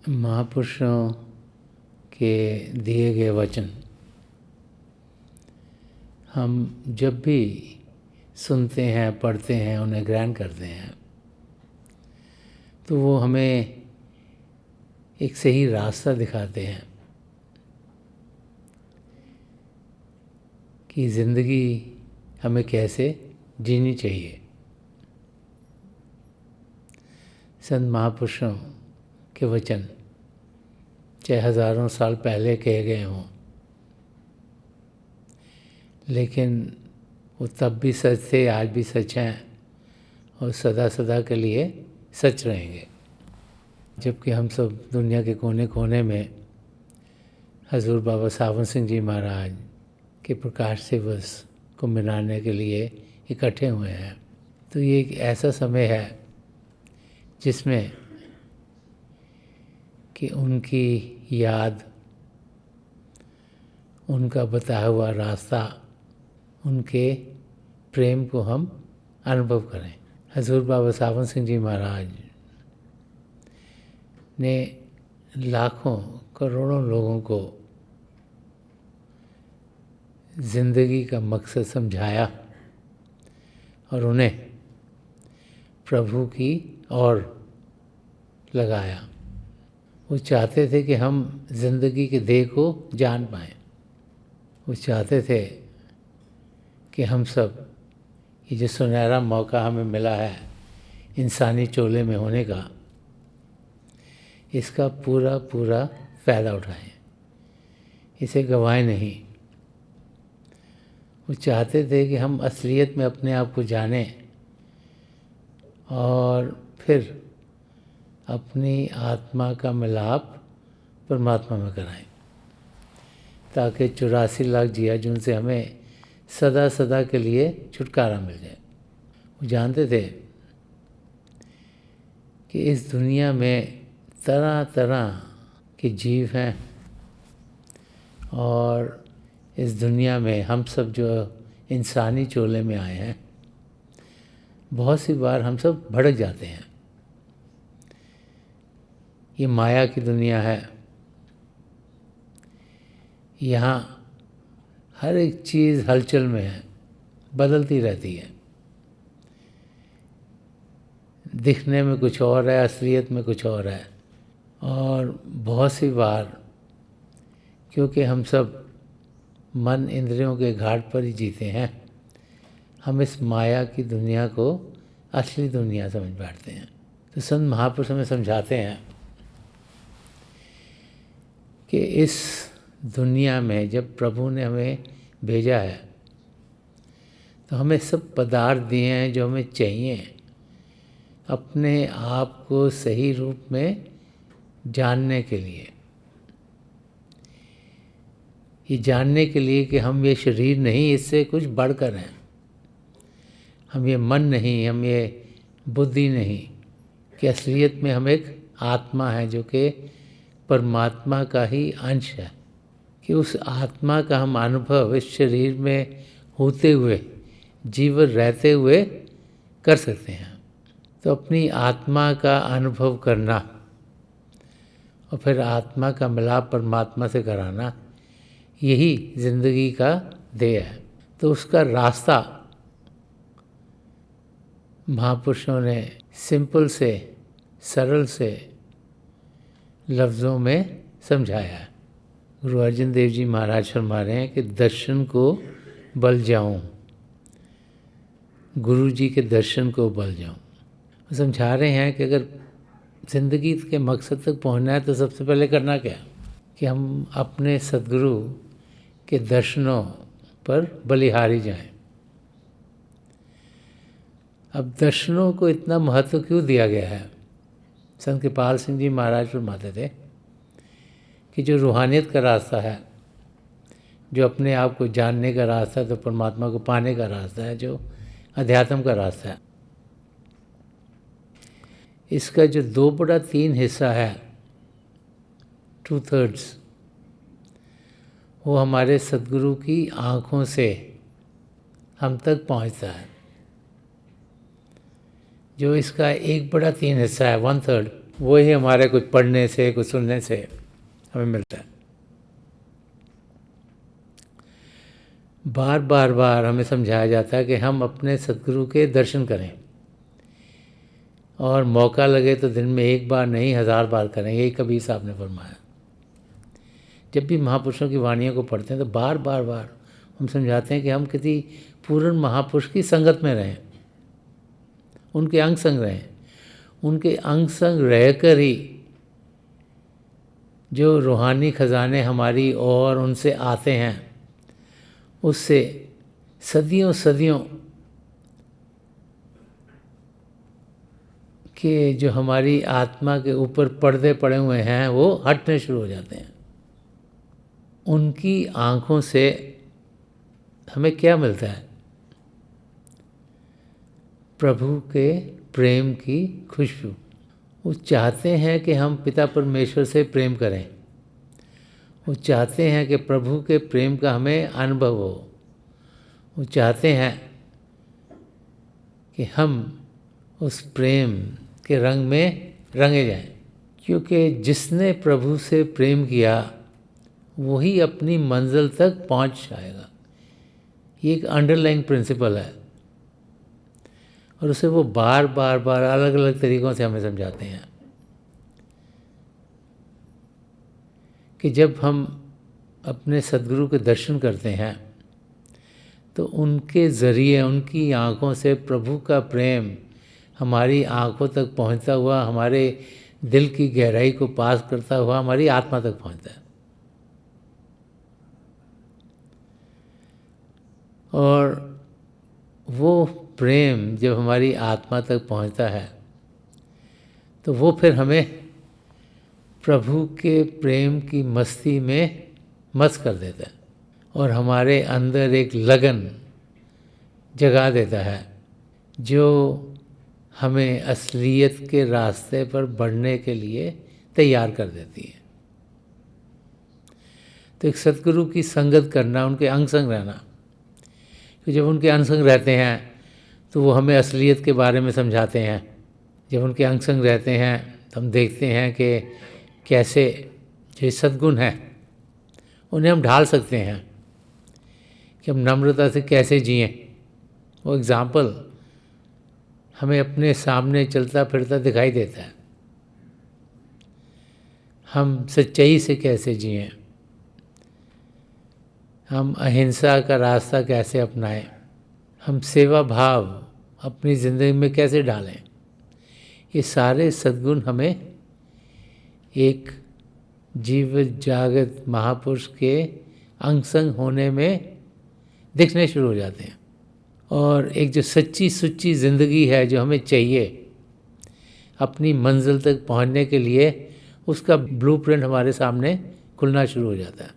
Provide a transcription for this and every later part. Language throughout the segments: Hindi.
महापुरुषों के दिए गए वचन हम जब भी सुनते हैं, पढ़ते हैं, उन्हें ग्रहण करते हैं तो वो हमें एक सही रास्ता दिखाते हैं कि ज़िंदगी हमें कैसे जीनी चाहिए। संत महापुरुषों के वचन चाहे हज़ारों साल पहले कहे गए हों, लेकिन वो तब भी सच थे, आज भी सच हैं और सदा सदा के लिए सच रहेंगे। जबकि हम सब दुनिया के कोने कोने में हजूर बाबा सावन सिंह जी महाराज के प्रकाश दिवस को मनाने के लिए इकट्ठे हुए हैं, तो ये एक ऐसा समय है जिसमें कि उनकी याद, उनका बताया हुआ रास्ता, उनके प्रेम को हम अनुभव करें। हजूर बाबा सावन सिंह जी महाराज ने लाखों करोड़ों लोगों को ज़िंदगी का मकसद समझाया और उन्हें प्रभु की ओर लगाया। वो चाहते थे कि हम ज़िंदगी के ध्येय को जान पाएँ। वो चाहते थे कि हम सब ये जो सुनहरा मौका हमें मिला है इंसानी चोले में होने का, इसका पूरा पूरा फ़ायदा उठाएं, इसे गंवाएं नहीं। वो चाहते थे कि हम असलियत में अपने आप को जानें और फिर अपनी आत्मा का मिलाप परमात्मा में कराएं, ताकि 84 लाख जिया जुन से हमें सदा सदा के लिए छुटकारा मिल जाए। वो जानते थे कि इस दुनिया में तरह तरह के जीव हैं और इस दुनिया में हम सब जो इंसानी चोले में आए हैं, बहुत सी बार हम सब भड़क जाते हैं। ये माया की दुनिया है, यहाँ हर एक चीज़ हलचल में है, बदलती रहती है। दिखने में कुछ और है, असलियत में कुछ और है। और बहुत सी बार क्योंकि हम सब मन इंद्रियों के घाट पर ही जीते हैं, हम इस माया की दुनिया को असली दुनिया समझ बैठते हैं। तो संत महापुरुष हमें समझाते हैं कि इस दुनिया में जब प्रभु ने हमें भेजा है तो हमें सब पदार्थ दिए हैं जो हमें चाहिए अपने आप को सही रूप में जानने के लिए। ये जानने के लिए कि हम ये शरीर नहीं, इससे कुछ बढ़कर हैं। हम ये मन नहीं, हम ये बुद्धि नहीं, कि असलियत में हम एक आत्मा है जो कि परमात्मा का ही अंश है। कि उस आत्मा का हम अनुभव इस शरीर में होते हुए, जीवन रहते हुए कर सकते हैं। तो अपनी आत्मा का अनुभव करना और फिर आत्मा का मिलाप परमात्मा से कराना, यही ज़िंदगी का ध्येय है। तो उसका रास्ता महापुरुषों ने सिंपल से, सरल से लफ्ज़ों में समझाया है। गुरु अर्जन देव जी महाराज फरमा रहे हैं कि दर्शन को बल जाऊं, गुरु जी के दर्शन को बल जाऊं। वो समझा रहे हैं कि अगर ज़िंदगी के मकसद तक पहुंचना है तो सबसे पहले करना क्या, कि हम अपने सद्गुरु के दर्शनों पर बलिहारी जाएं। अब दर्शनों को इतना महत्व क्यों दिया गया है? संत कृपाल सिंह जी महाराज फरमाते थे कि जो रूहानियत का रास्ता है, जो अपने आप को जानने का रास्ता है, तो परमात्मा को पाने का रास्ता है, जो अध्यात्म का रास्ता है, इसका जो 2/3 हिस्सा है, 2/3, वो हमारे सद्गुरु की आँखों से हम तक पहुँचता है। जो इसका 1/3 हिस्सा है, 1/3, वही हमारे कुछ पढ़ने से, कुछ सुनने से हमें मिलता है। बार बार बार हमें समझाया जाता है कि हम अपने सद्गुरु के दर्शन करें, और मौका लगे तो दिन में एक बार नहीं 1000 बार करें। यही कबीर साहब ने फरमाया। जब भी महापुरुषों की वाणियों को पढ़ते हैं तो बार बार बार हम समझाते हैं कि हम किसी पूर्ण महापुरुष की संगत में रहें, उनके अंग संग रहें। उनके अंग संग रहकर ही जो रूहानी खजाने हमारी और उनसे आते हैं, उससे सदियों सदियों के जो हमारी आत्मा के ऊपर पर्दे पड़े हुए हैं वो हटने शुरू हो जाते हैं। उनकी आँखों से हमें क्या मिलता है? प्रभु के प्रेम की खुशबू। वो चाहते हैं कि हम पिता परमेश्वर से प्रेम करें। वो चाहते हैं कि प्रभु के प्रेम का हमें अनुभव हो। वो चाहते हैं कि हम उस प्रेम के रंग में रंगे जाएं, क्योंकि जिसने प्रभु से प्रेम किया वही अपनी मंजिल तक पहुंच जाएगा। ये एक अंडरलाइंग प्रिंसिपल है, और उसे वो बार बार बार अलग अलग तरीक़ों से हमें समझाते हैं कि जब हम अपने सद्गुरु के दर्शन करते हैं तो उनके ज़रिए, उनकी आँखों से प्रभु का प्रेम हमारी आँखों तक पहुँचता हुआ, हमारे दिल की गहराई को पास करता हुआ हमारी आत्मा तक पहुँचता है। और वो प्रेम जब हमारी आत्मा तक पहुँचता है तो वो फिर हमें प्रभु के प्रेम की मस्ती में मस्त कर देता है, और हमारे अंदर एक लगन जगा देता है जो हमें असलियत के रास्ते पर बढ़ने के लिए तैयार कर देती है। तो एक सद्गुरु की संगत करना, उनके अंग संग रहना, कि जब उनके अंग संग रहते हैं तो वो हमें असलियत के बारे में समझाते हैं। जब उनके अंग संग रहते हैं तो हम देखते हैं कि कैसे जो सद्गुण हैं उन्हें हम ढाल सकते हैं, कि हम नम्रता से कैसे जिएं। वो एग्ज़ाम्पल हमें अपने सामने चलता फिरता दिखाई देता है। हम सच्चाई से कैसे जिएं, हम अहिंसा का रास्ता कैसे अपनाएं, हम सेवा भाव अपनी ज़िंदगी में कैसे डालें। ये सारे सद्गुण हमें एक जीवित जागृत महापुरुष के अंग संग होने में दिखने शुरू हो जाते हैं। और एक जो सच्ची सुच्ची ज़िंदगी है जो हमें चाहिए अपनी मंजिल तक पहुंचने के लिए, उसका ब्लूप्रिंट हमारे सामने खुलना शुरू हो जाता है।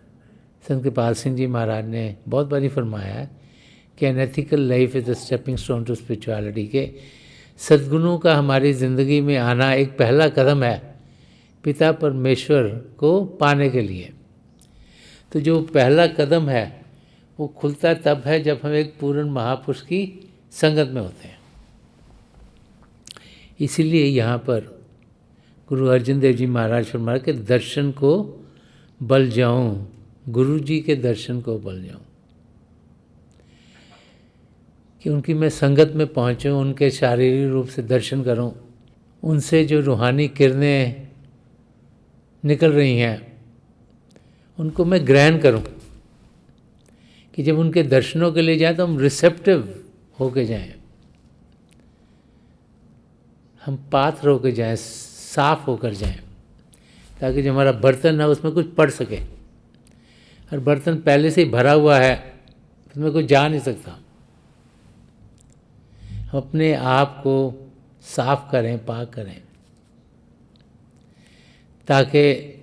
संत कृपाल सिंह जी महाराज ने बहुत बारी फरमाया है कि an ethical life is the stepping stone to spirituality, के सद्गुणों का हमारी ज़िंदगी में आना एक पहला कदम है पिता परमेश्वर को पाने के लिए। तो जो पहला कदम है वो खुलता तब है जब हम एक पूर्ण महापुरुष की संगत में होते हैं। इसीलिए यहाँ पर गुरु अर्जन देव जी महाराज फरमाया कि दर्शन को बल जाऊं, गुरु जी के दर्शन को बल जाऊं, कि उनकी मैं संगत में पहुँचूं, उनके शारीरिक रूप से दर्शन करूं, उनसे जो रूहानी किरणें निकल रही हैं उनको मैं ग्रहण करूं, कि जब उनके दर्शनों के लिए जाएं तो हम रिसेप्टिव होके जाएं, हम पात्र होकर जाएं, साफ होकर जाएं, ताकि जो हमारा बर्तन है उसमें कुछ पड़ सके। और बर्तन पहले से ही भरा हुआ है, उसमें कुछ जा नहीं सकता। हम अपने आप को साफ करें, पाक करें, ताकि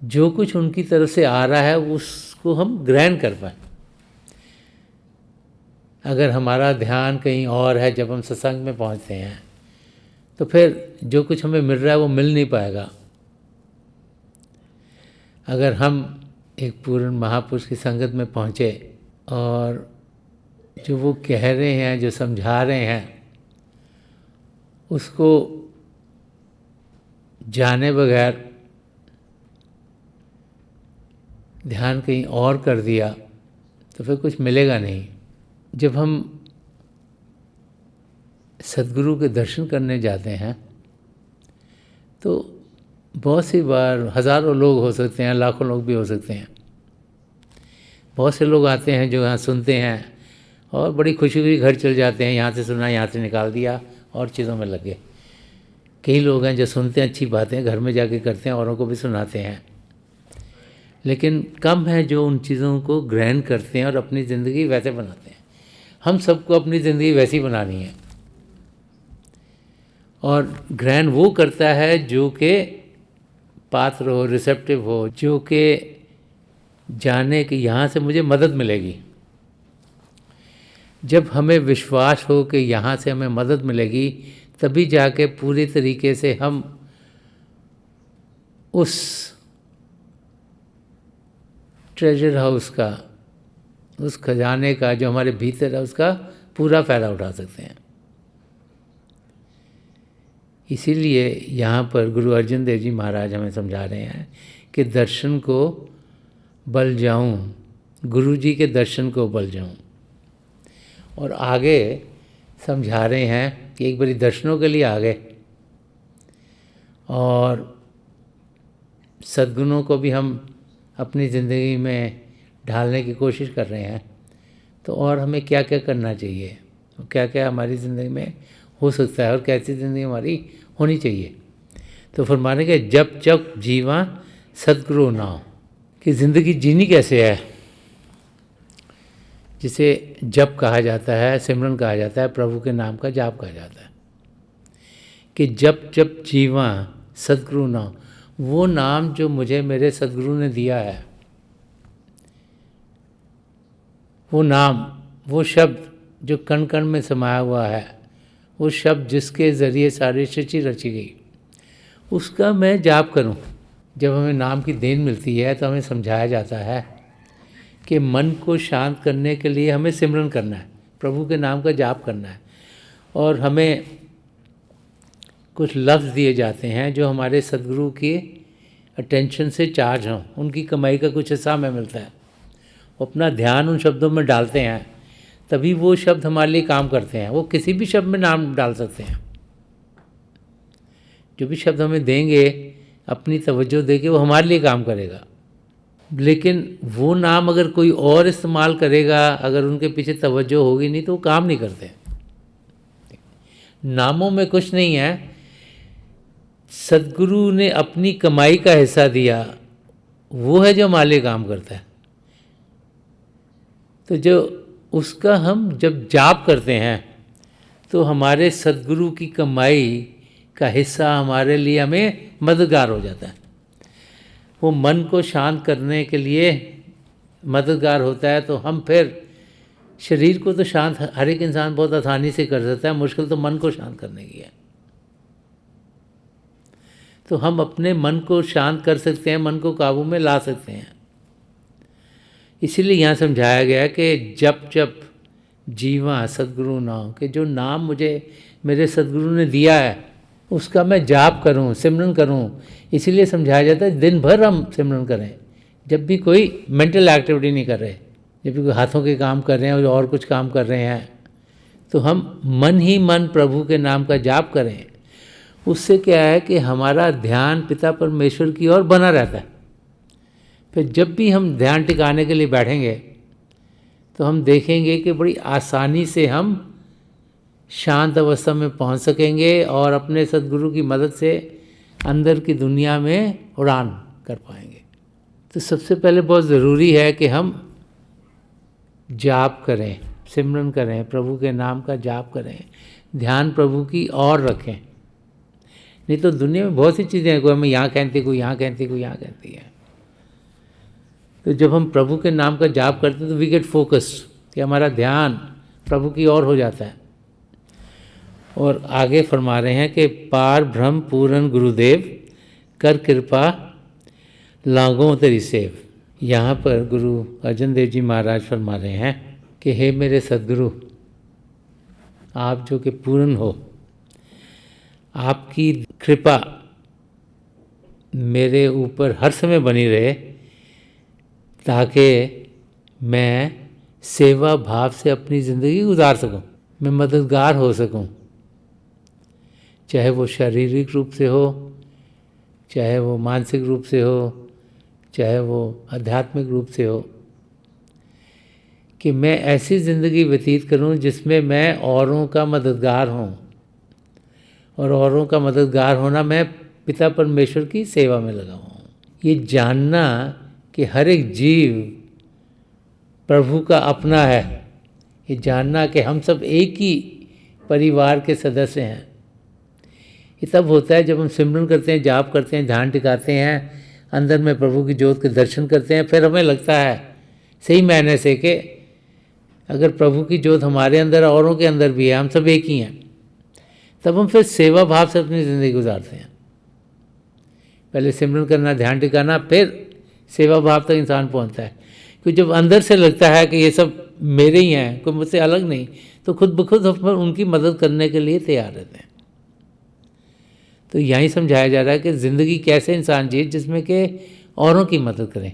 जो कुछ उनकी तरफ से आ रहा है उसको हम ग्रहण कर पाएँ। अगर हमारा ध्यान कहीं और है, जब हम सत्संग में पहुंचते हैं तो फिर जो कुछ हमें मिल रहा है वो मिल नहीं पाएगा। अगर हम एक पूर्ण महापुरुष की संगत में पहुँचे और जो वो कह रहे हैं, जो समझा रहे हैं, उसको जाने बगैर ध्यान कहीं और कर दिया तो फिर कुछ मिलेगा नहीं। जब हम सद्गुरु के दर्शन करने जाते हैं तो बहुत सी बार हज़ारों लोग हो सकते हैं, लाखों लोग भी हो सकते हैं। बहुत से लोग आते हैं जो यहाँ सुनते हैं और बड़ी खुशी हुई घर चल जाते हैं, यहाँ से सुना यहाँ से निकाल दिया और चीज़ों में लगे। कई लोग हैं जो सुनते हैं अच्छी बातें, घर में जाके करते हैं, औरों को भी सुनाते हैं, लेकिन कम है जो उन चीज़ों को ग्रहण करते हैं और अपनी ज़िंदगी वैसे बनाते हैं। हम सबको अपनी ज़िंदगी वैसी बनानी है, और ग्रहण वो करता है जो कि पात्र हो, रिसेप्टिव हो, जो कि जाने कि यहाँ से मुझे मदद मिलेगी। जब हमें विश्वास हो कि यहाँ से हमें मदद मिलेगी, तभी जाके पूरी तरीके से हम उस ट्रेजर हाउस का, उस खजाने का जो हमारे भीतर है, उसका पूरा फ़ायदा उठा सकते हैं। इसीलिए यहाँ पर गुरु अर्जन देव जी महाराज हमें समझा रहे हैं कि दर्शन को बल जाऊँ, गुरु जी के दर्शन को बल जाऊँ। और आगे समझा रहे हैं कि एक बारी दर्शनों के लिए आ गए और सद्गुणों को भी हम अपनी ज़िंदगी में ढालने की कोशिश कर रहे हैं, तो और हमें क्या क्या करना चाहिए, क्या क्या हमारी ज़िंदगी में हो सकता है और कैसी ज़िंदगी हमारी होनी चाहिए। तो फरमाने के जब जब जीवा सद्गुरु ना हो, कि ज़िंदगी जीनी कैसे है, जिसे जप कहा जाता है, सिमरन कहा जाता है, प्रभु के नाम का जाप कहा जाता है। कि जब जब जीवा सद्गुरु ना हो, वो नाम जो मुझे मेरे सद्गुरु ने दिया है, वो नाम, वो शब्द जो कण कण में समाया हुआ है, वो शब्द जिसके ज़रिए सारी सृष्टि रची गई, उसका मैं जाप करूं। जब हमें नाम की देन मिलती है तो हमें समझाया जाता है कि मन को शांत करने के लिए हमें सिमरन करना है, प्रभु के नाम का जाप करना है, और हमें कुछ लफ्ज़ दिए जाते हैं जो हमारे सद्गुरु की अटेंशन से चार्ज हों, उनकी कमाई का कुछ हिस्सा हमें मिलता है। वो अपना ध्यान उन शब्दों में डालते हैं, तभी वो शब्द हमारे लिए काम करते हैं। वो किसी भी शब्द में नाम डाल सकते हैं, जो भी शब्द हमें देंगे अपनी तवज्जो देके वो हमारे लिए काम करेगा। लेकिन वो नाम अगर कोई और इस्तेमाल करेगा, अगर उनके पीछे तवज्जो होगी नहीं तो वो काम नहीं करते। नामों में कुछ नहीं है, सद्गुरु ने अपनी कमाई का हिस्सा दिया, वो है जो हमारे लिए काम करता है। तो जो उसका हम जब जाप करते हैं तो हमारे सद्गुरु की कमाई का हिस्सा हमारे लिए हमें मददगार हो जाता है। वो मन को शांत करने के लिए मददगार होता है। तो हम फिर शरीर को तो शांत हर एक इंसान बहुत आसानी से कर सकता है, मुश्किल तो मन को शांत करने की है। तो हम अपने मन को शांत कर सकते हैं, मन को काबू में ला सकते हैं। इसीलिए यहाँ समझाया गया कि जब जब जीवा सद्गुरु नाम, कि जो नाम मुझे मेरे सद्गुरु ने दिया है उसका मैं जाप करूं, सिमरन करूं। इसीलिए समझाया जाता है दिन भर हम सिमरन करें। जब भी कोई मेंटल एक्टिविटी नहीं कर रहे, जब भी कोई हाथों के काम कर रहे हैं और कुछ काम कर रहे हैं, तो हम मन ही मन प्रभु के नाम का जाप करें। उससे क्या है कि हमारा ध्यान पिता परमेश्वर की ओर बना रहता है। फिर जब भी हम ध्यान टिकाने के लिए बैठेंगे तो हम देखेंगे कि बड़ी आसानी से हम शांत अवस्था में पहुंच सकेंगे और अपने सद्गुरु की मदद से अंदर की दुनिया में उड़ान कर पाएंगे। तो सबसे पहले बहुत ज़रूरी है कि हम जाप करें, सिमरन करें, प्रभु के नाम का जाप करें, ध्यान प्रभु की ओर रखें। नहीं तो दुनिया में बहुत सी चीज़ें हैं, कोई हमें यहाँ कहती, कोई यहाँ कहती, कोई यहाँ कहती है। तो जब हम प्रभु के नाम का जाप करते हैं तो वी गेट फोकस, कि हमारा ध्यान प्रभु की ओर हो जाता है। और आगे फरमा रहे हैं कि पार ब्रह्म पूरन गुरुदेव कर कृपा लागों तेरी सेव। यहाँ पर गुरु अर्जन देव जी महाराज फरमा रहे हैं कि हे मेरे सद्गुरु, आप जो कि पूर्ण हो, आपकी कृपा मेरे ऊपर हर समय बनी रहे, ताकि मैं सेवा भाव से अपनी ज़िंदगी गुजार सकूं, मैं मददगार हो सकूं, चाहे वो शारीरिक रूप से हो, चाहे वो मानसिक रूप से हो, चाहे वो आध्यात्मिक रूप से हो, कि मैं ऐसी ज़िंदगी व्यतीत करूं जिसमें मैं औरों का मददगार हूं, और औरों का मददगार होना मैं पिता परमेश्वर की सेवा में लगा हूँ। ये जानना कि हर एक जीव प्रभु का अपना है, ये जानना कि हम सब एक ही परिवार के सदस्य हैं, ये तब होता है जब हम सिमरन करते हैं, जाप करते हैं, ध्यान टिकाते हैं, अंदर में प्रभु की ज्योत के दर्शन करते हैं। फिर हमें लगता है सही मायने से कि अगर प्रभु की ज्योत हमारे अंदर औरों के अंदर भी है, हम सब एक ही हैं, तब हम फिर सेवा भाव से अपनी ज़िंदगी गुजारते हैं। पहले सिमरन करना, ध्यान टिकाना, फिर सेवा भाव तक इंसान पहुंचता है। क्योंकि जब अंदर से लगता है कि ये सब मेरे ही हैं, कोई मुझसे अलग नहीं, तो खुद ब खुद हम उनकी मदद करने के लिए तैयार रहते हैं। तो यहीं समझाया जा रहा है कि ज़िंदगी कैसे इंसान जिए जिसमें कि औरों की मदद करें।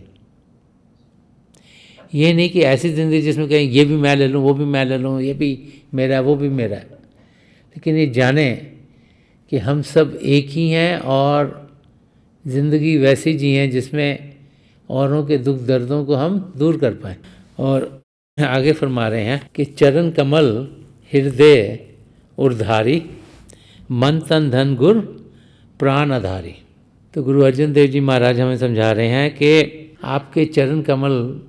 ये नहीं कि ऐसी ज़िंदगी जिसमें कहें ये भी मैं ले लूँ, वो भी मैं ले लूँ, ये भी मेरा है, वो भी मेरा है। लेकिन ये जानें कि हम सब एक ही हैं, और ज़िंदगी वैसी जिएं जिसमें औरों के दुख दर्दों को हम दूर कर पाएँ। और आगे फरमा रहे हैं कि चरण कमल हृदय उर्धारी, मन तन धन गुर प्राण आधारी। तो गुरु अर्जन देव जी महाराज हमें समझा रहे हैं कि आपके चरण कमल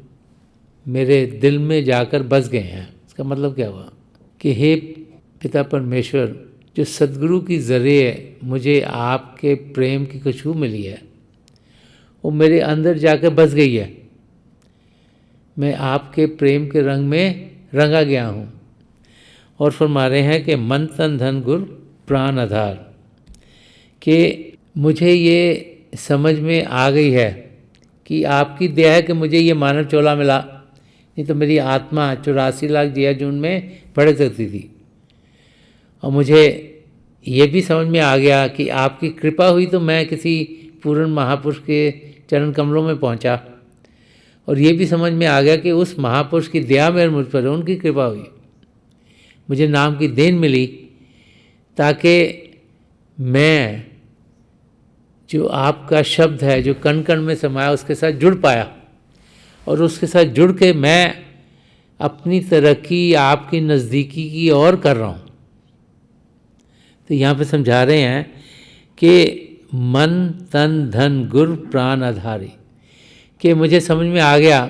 मेरे दिल में जाकर बस गए हैं। इसका मतलब क्या हुआ कि हे पिता परमेश्वर, जो सद्गुरु की ज़रिए मुझे आपके प्रेम की खुशबू मिली है, वो मेरे अंदर जाकर बस गई है। मैं आपके प्रेम के रंग में रंगा गया हूँ। और फरमा रहे हैं कि मन तन धन गुर प्राण आधार, कि मुझे ये समझ में आ गई है कि आपकी दया है कि मुझे ये मानव चोला मिला, नहीं तो मेरी आत्मा 84 लाख जिया जून में भड़क सकती थी। और मुझे ये भी समझ में आ गया कि आपकी कृपा हुई तो मैं किसी पूर्ण महापुरुष के चरण कमलों में पहुंचा। और ये भी समझ में आ गया कि उस महापुरुष की दया मेरे मुझ पर, उनकी कृपा हुई, मुझे नाम की देन मिली, ताकि मैं जो आपका शब्द है जो कण कण में समाया उसके साथ जुड़ पाया, और उसके साथ जुड़ के मैं अपनी तरक्की आपकी नज़दीकी की ओर कर रहा हूँ। तो यहाँ पे समझा रहे हैं कि मन तन धन गुर प्राण आधारी, कि मुझे समझ में आ गया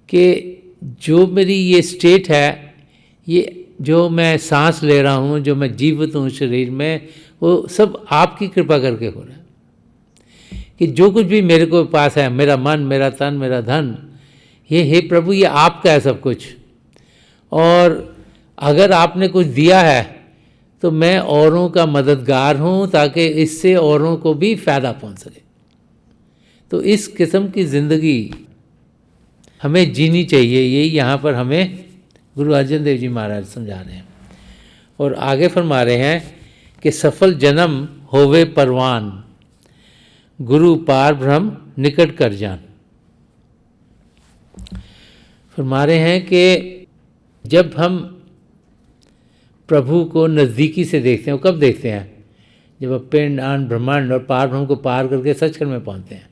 कि जो मेरी ये स्टेट है, ये जो मैं सांस ले रहा हूँ, जो मैं जीवित हूँ शरीर में, वो सब आपकी कृपा करके हो रहा है। कि जो कुछ भी मेरे को पास है, मेरा मन, मेरा तन, मेरा धन, ये हे प्रभु, ये आपका है सब कुछ। और अगर आपने कुछ दिया है तो मैं औरों का मददगार हूँ, ताकि इससे औरों को भी फ़ायदा पहुँच सके। तो इस किस्म की ज़िंदगी हमें जीनी चाहिए, यही यहाँ पर हमें गुरु अर्जन देव जी महाराज समझा रहे हैं। और आगे फरमा रहे हैं कि सफल जन्म होवे परवान, गुरु पार ब्रह्म निकट कर जान। फरमा रहे हैं कि जब हम प्रभु को नज़दीकी से देखते हैं, वो कब देखते हैं? जब आप पिंड आन ब्रह्मांड और पार ब्रह्म को पार करके सचखंड में पहुँचते हैं।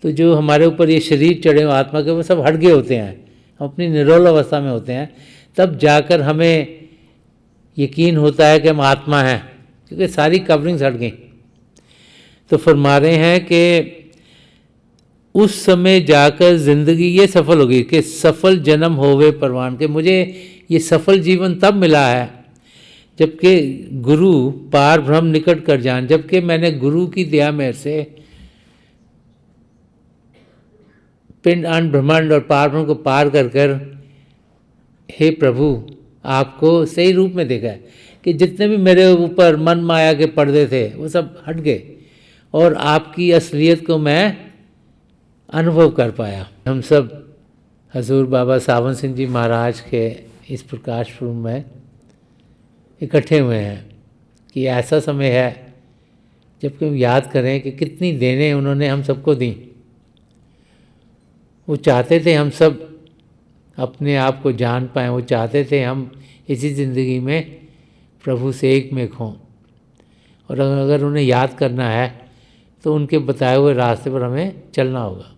तो जो हमारे ऊपर ये शरीर चढ़े हुए आत्मा के, वो सब हट गए होते हैं, हम अपनी निरोल अवस्था में होते हैं। तब जाकर हमें यकीन होता है कि हम आत्मा हैं, क्योंकि सारी कवरिंग्स हट गई। तो फरमा रहे हैं कि उस समय जाकर ज़िंदगी ये सफल होगी कि सफल जन्म होवे परवान, के मुझे ये सफल जीवन तब मिला है जबकि गुरु पार ब्रह्म निकट कर जान, जबकि मैंने गुरु की दया मेरे से पिंड अण्ड ब्रह्मांड और पार ब्रह्म को पार कर कर हे प्रभु आपको सही रूप में देखा है। कि जितने भी मेरे ऊपर मन माया के पर्दे थे वो सब हट गए, और आपकी असलियत को मैं अनुभव कर पाया। हम सब हजूर बाबा सावन सिंह जी महाराज के इस प्रकाश पर्व में इकट्ठे हुए हैं कि ऐसा समय है जबकि हम याद करें कि कितनी देनें उन्होंने हम सबको दी। वो चाहते थे हम सब अपने आप को जान पाएँ, वो चाहते थे हम इसी ज़िंदगी में प्रभु से एक में हों। और अगर उन्हें याद करना है तो उनके बताए हुए रास्ते पर हमें चलना होगा।